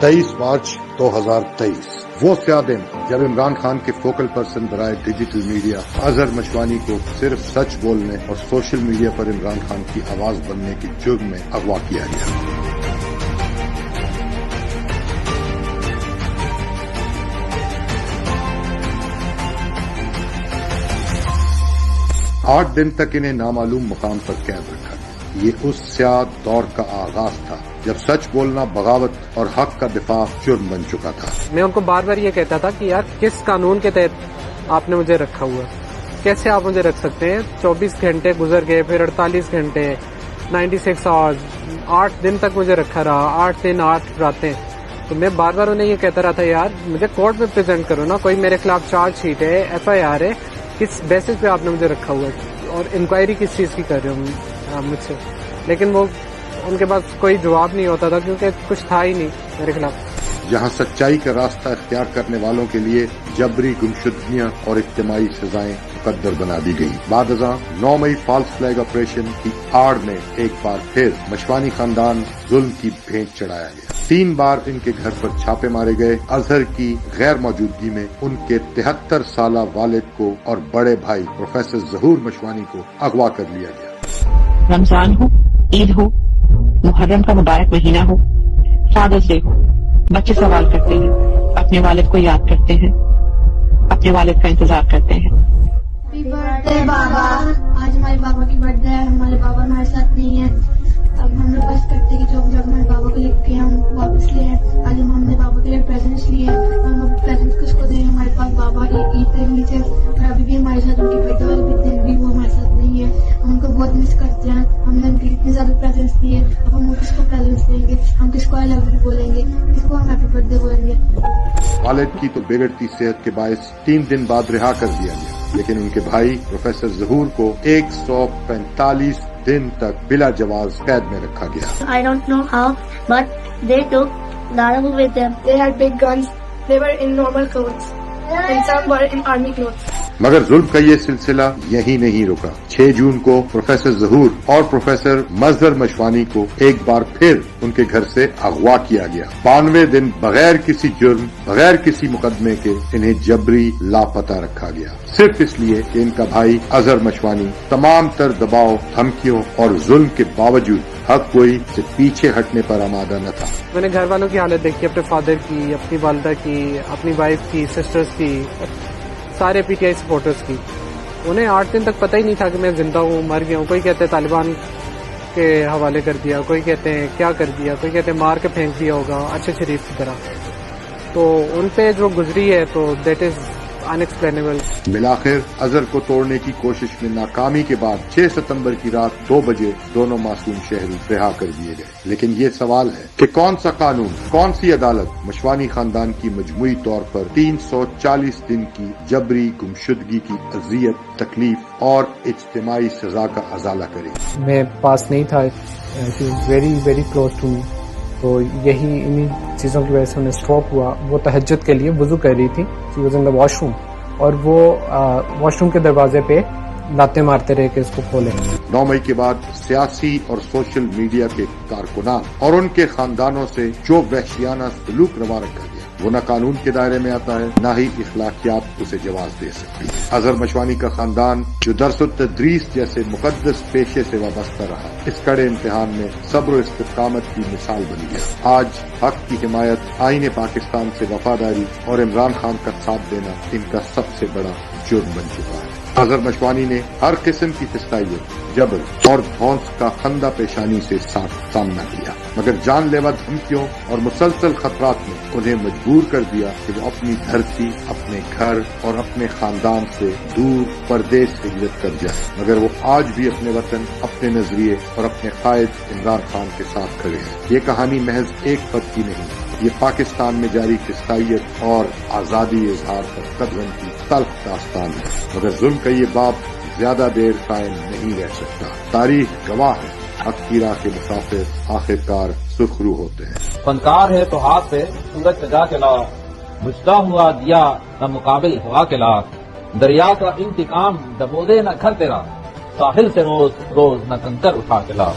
23 मार्च 2023 वो स्या दिन जब इमरान खान के फोकल पर्सन बराए डिजिटल मीडिया अजहर मशवानी को सिर्फ सच बोलने और सोशल मीडिया पर इमरान खान की आवाज बनने के जुर्म में अगवा किया गया। 8 दिन तक इन्हें नामालूम मुकाम पर कैद रखा गया। ये उस स्याह दौर का आगाज था जब सच बोलना बगावत और हक का दिफा जुर्म बन चुका था। मैं उनको बार बार ये कहता था कि यार किस कानून के तहत आपने मुझे रखा हुआ, कैसे आप मुझे रख सकते हैं। 24 घंटे गुजर गए, फिर 48 घंटे, 96 आवर्स, 8 दिन तक मुझे रखा रहा, 8 दिन 8 रातें। तो मैं बार बार उन्हें ये कहता रहा था यार मुझे कोर्ट में प्रेजेंट करो ना, कोई मेरे खिलाफ चार्जशीट है, FIR है, किस बेसिस पे आपने मुझे रखा हुआ है और इंक्वायरी किस चीज की कर रहे हो मुझसे। लेकिन वो उनके पास कोई जवाब नहीं होता था क्योंकि कुछ था ही नहीं मेरे खिलाफ। जहां सच्चाई का रास्ता इख्तियार करने वालों के लिए जबरी गुमशुदगियां और इज्तिमाई सजाएं मुकद्दर बना दी गई। बादअज़ां 9 मई फॉल्स फ्लैग ऑपरेशन की आड़ में एक बार फिर मशवानी खानदान जुल्म की भेंट चढ़ाया गया। 3 बार इनके घर पर छापे मारे गए। अजहर की गैर मौजूदगी में उनके 73 साला वालिद को और बड़े भाई प्रोफेसर ज़हूर मशवानी को अगवा कर लिया गया। रमजान हो, ईद हो, मुहर्रम का मुबारक महीना हो, फादर्स डे हो, बच्चे सवाल करते हैं, अपने वालिद को याद करते हैं, अपने वालिद का इंतजार करते हैं। हैप्पी बर्थडे बाबा। आज हमारे बाबा की बर्थडे है, हमारे बाबा हमारे साथ नहीं है। अब हम लोग बस करते हैं कि जो हमारे बाबा को लिख के हम वापस लिए हैं। आज हमने बाबा के लिए प्रेजेंट्स लिए हैं, हम लोग प्रेजेंट्स किसको दें। हमारे पास बाबा ईद पे नहीं थे और अभी भी हमारे साथ उनकी बर्थडे वाले दिन भी वो हमारे साथ नहीं है। हम उनको बहुत मिस करते हैं। हमने उनके इतने ज्यादा प्रेजेंट्स दिए, अब हम किसको प्रेजेंट्स देंगे, हम किसको आई लव यू बोलेंगे, किसको हम हैप्पी बर्थडे बोलेंगे। वालिद की तो बिगड़ती सेहत के बायस 3 दिन बाद रिहा कर दिया गया, लेकिन उनके भाई प्रोफेसर ज़हूर को 145 दिन तक बिला जवाज कैद में रखा गया। I don't know how, but they took Narabu with them. They had big guns. They were in normal clothes, and some were in army clothes. मगर जुल्म का ये सिलसिला यहीं नहीं रुका। 6 जून को प्रोफेसर ज़हूर और प्रोफेसर मजहर मशवानी को एक बार फिर उनके घर से अगवा किया गया। 92 दिन बगैर किसी जुर्म, बगैर किसी मुकदमे के इन्हें जबरी लापता रखा गया, सिर्फ इसलिए कि इनका भाई अजहर मशवानी तमाम तर दबाव, धमकियों और जुल्म के बावजूद हक गोई से पीछे हटने पर आमादा न था। मैंने घर वालों की हालत देखी, अपने फादर की, अपनी वालिदा की, अपनी वाइफ की, सिस्टर्स की, सारे PTI सपोर्टर्स की। उन्हें 8 दिन तक पता ही नहीं था कि मैं जिंदा हूँ, मर गया हूँ। कोई कहते हैं तालिबान के हवाले कर दिया, कोई कहते हैं क्या कर दिया, कोई कहते हैं मार के फेंक दिया होगा अच्छे शरीफ की तरह। तो उन पे जो गुजरी है तो दैट इज अनएक्सप्लेनेबल। बिलाखिर अजहर को तोड़ने की कोशिश में नाकामी के बाद 6 सितंबर की रात 2 बजे दोनों मासूम शहरी रिहा कर दिए गए। लेकिन ये सवाल है कि कौन सा कानून, कौन सी अदालत मशवानी खानदान की मजमूई तौर पर 340 दिन की जबरी गुमशुदगी की अजियत, तकलीफ और इज्तिमाई सजा का अजाला करे। मैं पास नहीं था, very very close to me. तो यही इन्हीं चीज़ों की वजह से उन्हें स्ट्रोक हुआ। वो तहज्जुद के लिए वुजू कर रही थी, she was in the washroom, और वो वॉशरूम के दरवाजे पे लाते मारते रहे कि इसको खोलें। 9 मई के बाद सियासी और सोशल मीडिया के कारकुनान और उनके खानदानों से जो वहशियाना सलूक रवा रखा गया वो न कानून के दायरे में आता है, न ही इखलाकियात उसे जवाब दे सकती है। अजहर मशवानी का खानदान जो दरसुत तदरीस जैसे मुकद्दस पेशे से वाबस्ता रहा, इस कड़े इम्तिहान में सब्र और इस्तिकामत की मिसाल बन गया। आज हक की हिमायत, आईने पाकिस्तान से वफादारी और इमरान खान का साथ देना इनका सबसे बड़ा जुर्म बन चुका है। अजहर मशवानी ने हर किस्म की फिस्ताइयत, जबर और धौंस का खंदा पेशानी से सामना किया, मगर जानलेवा धमकियों और मुसलसल खतरात ने उन्हें मजबूर कर दिया कि वो अपनी धरती, अपने घर और अपने खानदान से दूर परदेश हिजरत कर जाए। मगर वो आज भी अपने वतन, अपने नजरिए और अपने कायद इमरान खान के साथ खड़े हैं। ये कहानी महज एक पद की नहीं, ये पाकिस्तान में जारी फिस्ताइयत और आजादी इजहार पर कदम की तल्ख दास्तान है। मगर जुल्म का ये बाब ज्यादा देर कायम नहीं रह सकता। तारीख गवाह है, हक की राह के मुसाफिर आखिरकार सुरखरू होते हैं। फनकार है तो हाथ से सूरज सजा के ला, बुझता हुआ दिया न मुकाबिल हवा के ला, दरिया का इंतकाम दबोदे न घर तेरा, साहिल से रोज रोज न कंकर उठा के ला।